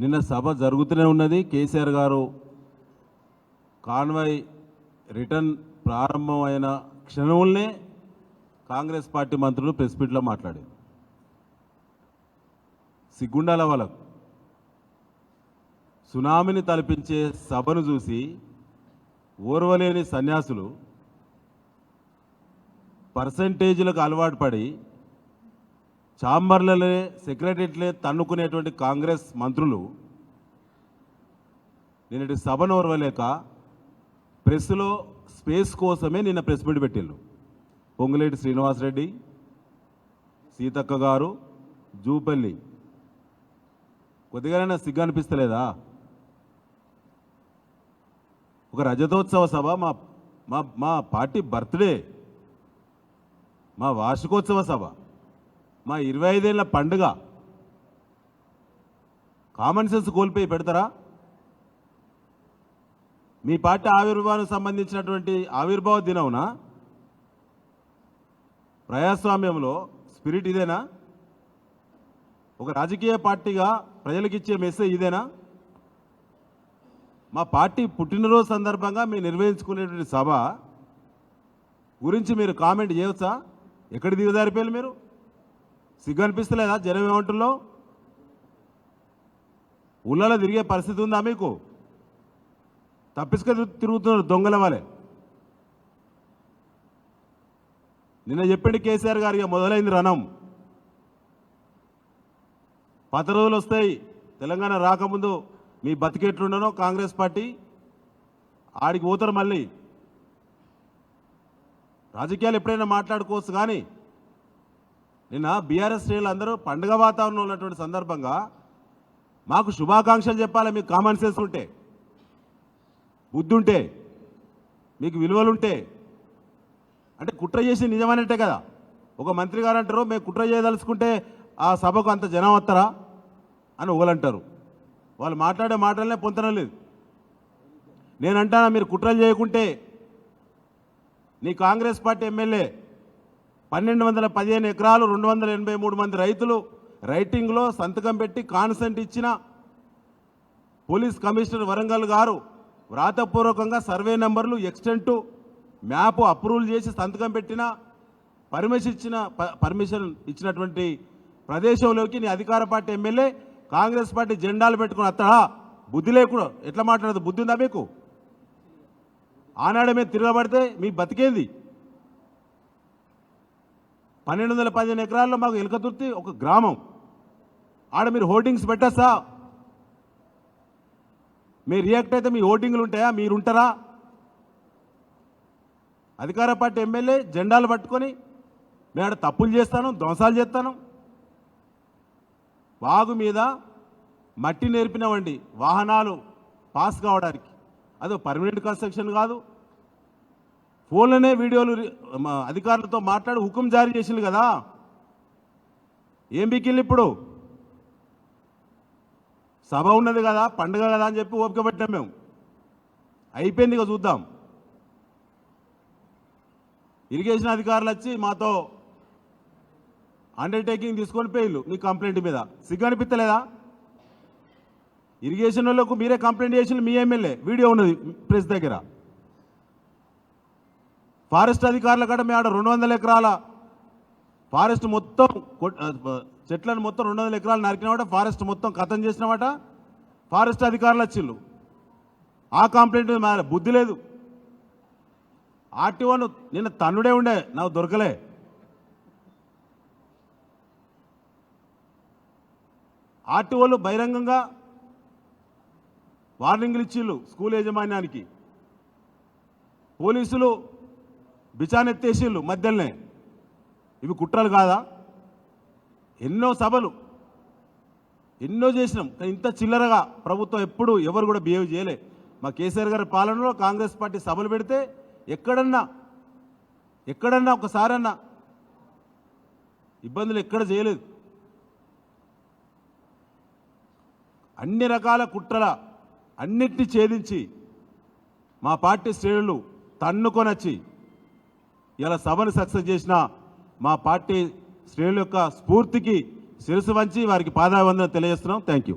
నిన్న సభ జరుగుతూనే ఉన్నది. కేసీఆర్ గారు కాన్వాయ్ రిటర్న్ ప్రారంభమైన క్షణంలోనే కాంగ్రెస్ పార్టీ మంత్రులు ప్రెస్ మీట్లో మాట్లాడారు. సిగ్గుండాల వాళ్ళకు సునామీని తలపించే సభను చూసి ఓర్వలేని సన్యాసులు పర్సంటేజీలకు అలవాటు పడి ఛాంబర్లనే సెక్రటరీలే తన్నుకునేటువంటి కాంగ్రెస్ మంత్రులు నిన్నటి సభను ఓర్వలేక ప్రెస్లో స్పేస్ కోసమే నిన్న ప్రెస్ మీట్ పెట్టిళ్ళు. పొంగులేటి శ్రీనివాసరెడ్డి, సీతక్క గారు, జూపల్లి. కొద్దిగానైనా సిగ్గు అనిపిస్తలేదా? ఒక రజతోత్సవ సభ, మా మా మా పార్టీ బర్త్డే, మా వార్షికోత్సవ సభ, మా 25 ఏళ్ల పండుగ కామన్ సెన్స్ కోల్పోయి పెడతారా? మీ పార్టీ ఆవిర్భావానికి సంబంధించినటువంటి ఆవిర్భావ దినమున ప్రజాస్వామ్యంలో స్పిరిట్ ఇదేనా? ఒక రాజకీయ పార్టీగా ప్రజలకు ఇచ్చే మెసేజ్ ఇదేనా? మా పార్టీ పుట్టినరోజు సందర్భంగా మీరు నిర్వహించుకునేటువంటి సభ గురించి మీరు కామెంట్ చేయవచ్చా? ఎక్కడ దిగజారిపోయారు మీరు? సిగ్గు అనిపిస్తలేదా? జనం ఏమంటుల్లో ఊళ్ళలో తిరిగే పరిస్థితి ఉందా మీకు? తప్పిసుక తిరుగుతున్నారు దొంగల వలె. నిన్న చెప్పండి కేసీఆర్ గారు, ఇక మొదలైంది రణం. పాత రోజులు వస్తాయి. తెలంగాణ రాకముందు మీ బతికెట్లుండనో కాంగ్రెస్ పార్టీ ఆడికి పోతారు. మళ్ళీ రాజకీయాలు ఎప్పుడైనా మాట్లాడుకోవచ్చు, కానీ నిన్న బీఆర్ఎస్ శ్రేణులు అందరూ పండుగ వాతావరణంలో ఉన్నటువంటి సందర్భంగా మాకు శుభాకాంక్షలు చెప్పాలి. మీకు కామన్ సెన్స్ ఉంటే, బుద్ధి ఉంటే, మీకు విలువలుంటే. అంటే కుట్ర చేసి నిజమనేట్టే కదా. ఒక మంత్రి గారు అంటారు, మేము కుట్ర చేయదలుచుకుంటే ఆ సభకు అంత జనం వస్తారా అని ఒకలంటారు. వాళ్ళు మాట్లాడే మాటలనే పొంతనం లేదు. నేనంటానా, మీరు కుట్రలు చేయకుంటే నీ కాంగ్రెస్ పార్టీ ఎమ్మెల్యే 1215 ఎకరాలు 283 మంది రైతులు రైటింగ్లో సంతకం పెట్టి కాన్సెంట్ ఇచ్చిన పోలీస్ కమిషనర్ వరంగల్ గారు వ్రాతపూర్వకంగా సర్వే నెంబర్లు, ఎక్స్టెంటు, మ్యాప్ అప్రూవల్ చేసి సంతకం పెట్టిన పర్మిషన్ ఇచ్చినటువంటి ప్రదేశంలోకి నీ అధికార పార్టీ ఎమ్మెల్యే కాంగ్రెస్ పార్టీ జెండాలు పెట్టుకుని అత్తడా? బుద్ధి లేకుండా ఎట్లా మాట్లాడదు? బుద్ధి ఉందా మీకు? ఆనాడే మేము తిరగబడితే మీ బతికేంది? 1215 ఎకరాల్లో మాకు ఎలకతుర్తి ఒక గ్రామం. ఆడ మీరు హోర్డింగ్స్ పెట్టస్తా? మీరు రియాక్ట్ అయితే మీ హోర్డింగ్లు ఉంటాయా? మీరుంటారా? అధికార పార్టీ ఎమ్మెల్యే జెండాలు పట్టుకొని మేము ఆడ తప్పులు చేస్తాను, ధ్వంసాలు చేస్తాను. వాగు మీద మట్టి నేర్పినవండి వాహనాలు పాస్ కావడానికి. అదో పర్మనెంట్ కన్స్ట్రక్షన్ కాదు. ఫోన్లోనే వీడియోలు అధికారులతో మాట్లాడి హుకుం జారీ చేసింది కదా. ఏం బికిల్లు ఇప్పుడు? సభ ఉన్నది కదా, పండుగ కదా అని చెప్పి ఓపిక పెట్టాం మేము. అయిపోయింది, ఇక చూద్దాం. ఇరిగేషన్ అధికారులు వచ్చి మాతో అండర్టేకింగ్ తీసుకొని పోయిళ్ళు మీ కంప్లైంట్ మీద. సిగ్గు అనిపించలేదా? ఇరిగేషన్ వాళ్ళకు మీరే కంప్లైంట్ చేసిన మీ ఎమ్మెల్యే, వీడియో ఉన్నది ప్రెస్ దగ్గర. ఫారెస్ట్ అధికారుల కాడ మీ ఆడ 200 ఎకరాల ఫారెస్ట్ మొత్తం చెట్లను మొత్తం 200 ఎకరాలు నరికినమాట, ఫారెస్ట్ మొత్తం ఖతం చేసినమాట. ఫారెస్ట్ అధికారులు వచ్చిళ్ళు. ఆ కంప్లైంట్ మీద బుద్ధి లేదు. ఆర్టీఓను నిన్న తన్నుడే ఉండే, నాకు దొరకలే. ఆర్టీఓలు బహిరంగంగా వార్నింగ్లు ఇచ్చిళ్ళు స్కూల్ యాజమాన్యానికి. పోలీసులు బిచానెత్తేసిళ్ళు మధ్యలోనే. ఇవి కుట్రలు కాదా? ఎన్నో సభలు ఎన్నో చేసినాం, కానీ ఇంత చిల్లరగా ప్రభుత్వం ఎప్పుడు ఎవరు కూడా బిహేవ్ చేయలే. మా కేసీఆర్ గారి పాలనలో కాంగ్రెస్ పార్టీ సభలు పెడితే ఎక్కడన్నా ఒకసారన్నా ఇబ్బందులు ఎక్కడ చేయలేదు. అన్ని రకాల కుట్రల అన్నిటినీ ఛేదించి మా పార్టీ శ్రేణులు తన్నుకొనొచ్చి ఇలా సభను సక్సెస్ చేసిన మా పార్టీ శ్రేణుల యొక్క స్ఫూర్తికి శిరసు వంచి వారికి పాదాభివందనం తెలియజేస్తున్నాం. Thank you.